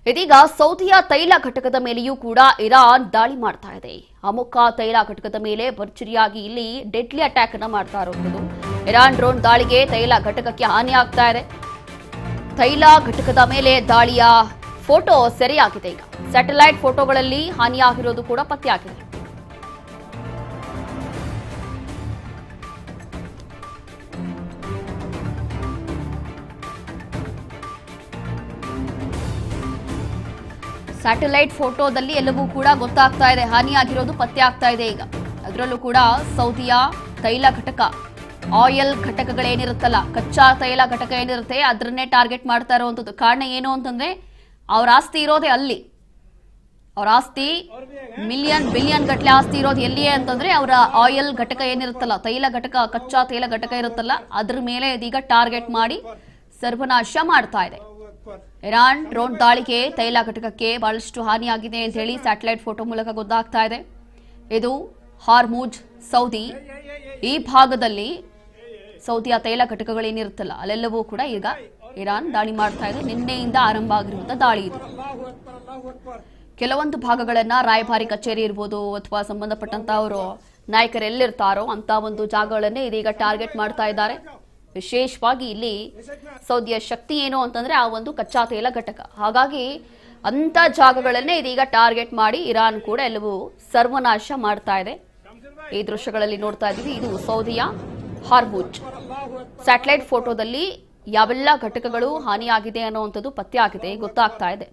ಇದೀಗ ಸೌದಿಯ ತೈಲ ಘಟಕದ ಮೇಲೆಯೂ ಕೂಡ ಇರಾನ್ ದಾಳಿ ಮಾಡ್ತಾ ಇದೆ. ಅಮುಕ ತೈಲ ಘಟಕದ ಮೇಲೆ ಭರ್ಜರಿಯಾಗಿ ಇಲ್ಲಿ ಡೆಡ್ಲಿ ಅಟ್ಯಾಕ್ ಅನ್ನು ಮಾಡ್ತಾ ಇರೋದು. ಇರಾನ್ ಡ್ರೋನ್ ದಾಳಿಗೆ ತೈಲ ಘಟಕಕ್ಕೆ ಹಾನಿ ಆಗ್ತಾ ಇದೆ. ತೈಲ ಘಟಕದ ಮೇಲೆ ದಾಳಿಯ ಫೋಟೋ ಸೆರೆಯಾಗಿದೆ. ಈಗ ಸ್ಯಾಟಲೈಟ್ ಫೋಟೋಗಳಲ್ಲಿ ಹಾನಿಯಾಗಿರೋದು ಕೂಡ ಪತ್ತೆಯಾಗಿದೆ. ಸ್ಯಾಟಲೈಟ್ ಫೋಟೋದಲ್ಲಿ ಎಲ್ಲವೂ ಕೂಡ ಗೊತ್ತಾಗ್ತಾ ಇದೆ, ಹಾನಿಯಾಗಿರೋದು ಪತ್ತೆ ಆಗ್ತಾ ಇದೆ. ಈಗ ಅದರಲ್ಲೂ ಕೂಡ ಸೌದಿಯ ತೈಲ ಘಟಕ, ಆಯಿಲ್ ಘಟಕಗಳೇನಿರುತ್ತಲ್ಲ, ಕಚ್ಚಾ ತೈಲ ಘಟಕ ಏನಿರುತ್ತೆ ಅದನ್ನೇ ಟಾರ್ಗೆಟ್ ಮಾಡ್ತಾ ಇರುವಂಥದ್ದು. ಕಾರಣ ಏನು ಅಂತಂದ್ರೆ ಅವ್ರ ಆಸ್ತಿ ಇರೋದೇ ಅಲ್ಲಿ. ಅವ್ರ ಆಸ್ತಿ ಬಿಲಿಯನ್ ಗಟ್ಟಲೆ ಆಸ್ತಿ ಇರೋದು ಎಲ್ಲಿಯೇ ಅಂತಂದ್ರೆ ಅವರ ಆಯಿಲ್ ಘಟಕ ಏನಿರುತ್ತಲ್ಲ, ತೈಲ ಘಟಕ, ಕಚ್ಚಾ ತೈಲ ಘಟಕ ಇರುತ್ತಲ್ಲ ಅದ್ರ ಮೇಲೆ ಇದೀಗ ಟಾರ್ಗೆಟ್ ಮಾಡಿ ಸರ್ವನಾಶ ಮಾಡ್ತಾ ಇದೆ. ಇರಾನ್ ಡ್ರೋನ್ ದಾಳಿಗೆ ತೈಲ ಘಟಕಕ್ಕೆ ಬಹಳಷ್ಟು ಹಾನಿಯಾಗಿದೆ ಅಂತ ಹೇಳಿ ಸ್ಯಾಟಲೈಟ್ ಫೋಟೋ ಮೂಲಕ ಗೊತ್ತಾಗ್ತಾ ಇದೆ. ಇದು ಹಾರ್ಮುಜ್ ಸೌದಿ, ಈ ಭಾಗದಲ್ಲಿ ಸೌದಿಯ ತೈಲ ಘಟಕಗಳೇನಿರುತ್ತಲ್ಲ ಅಲ್ಲೆಲ್ಲವೂ ಕೂಡ ಈಗ ಇರಾನ್ ದಾಳಿ ಮಾಡ್ತಾ ಇದೆ. ನಿನ್ನೆಯಿಂದ ಆರಂಭ ಆಗಿರುವಂತಹ ದಾಳಿ ಇದು. ಕೆಲವೊಂದು ಭಾಗಗಳನ್ನ ರಾಯಭಾರಿ ಕಚೇರಿ ಇರ್ಬೋದು ಅಥವಾ ಸಂಬಂಧಪಟ್ಟಂತ ಅವರು ನಾಯಕರು ಎಲ್ಲಿರ್ತಾರೋ ಅಂತ ಒಂದು ಜಾಗಗಳನ್ನೇ ಇದೀಗ ಟಾರ್ಗೆಟ್ ಮಾಡ್ತಾ ಇದ್ದಾರೆ. ವಿಶೇಷವಾಗಿ ಇಲ್ಲಿ ಸೌದಿಯ ಶಕ್ತಿ ಏನು ಅಂತಂದ್ರೆ ಆ ಒಂದು ಕಚ್ಚಾ ತೈಲ ಘಟಕ. ಹಾಗಾಗಿ ಅಂತ ಜಾಗಗಳನ್ನೇ ಇದೀಗ ಟಾರ್ಗೆಟ್ ಮಾಡಿ ಇರಾನ್ ಕೂಡ ಎಲ್ಲವೂ ಸರ್ವನಾಶ ಮಾಡ್ತಾ ಇದೆ. ಈ ದೃಶ್ಯಗಳಲ್ಲಿ ನೋಡ್ತಾ ಇದ್ದೀವಿ. ಇದು ಸೌದಿಯ ಹಾರ್ಮುಜ್. ಸ್ಯಾಟಲೈಟ್ ಫೋಟೋದಲ್ಲಿ ಯಾವೆಲ್ಲ ಘಟಕಗಳು ಹಾನಿಯಾಗಿದೆ ಅನ್ನುವಂಥದ್ದು ಪತ್ತೆ ಆಗಿದೆ, ಗೊತ್ತಾಗ್ತಾ ಇದೆ.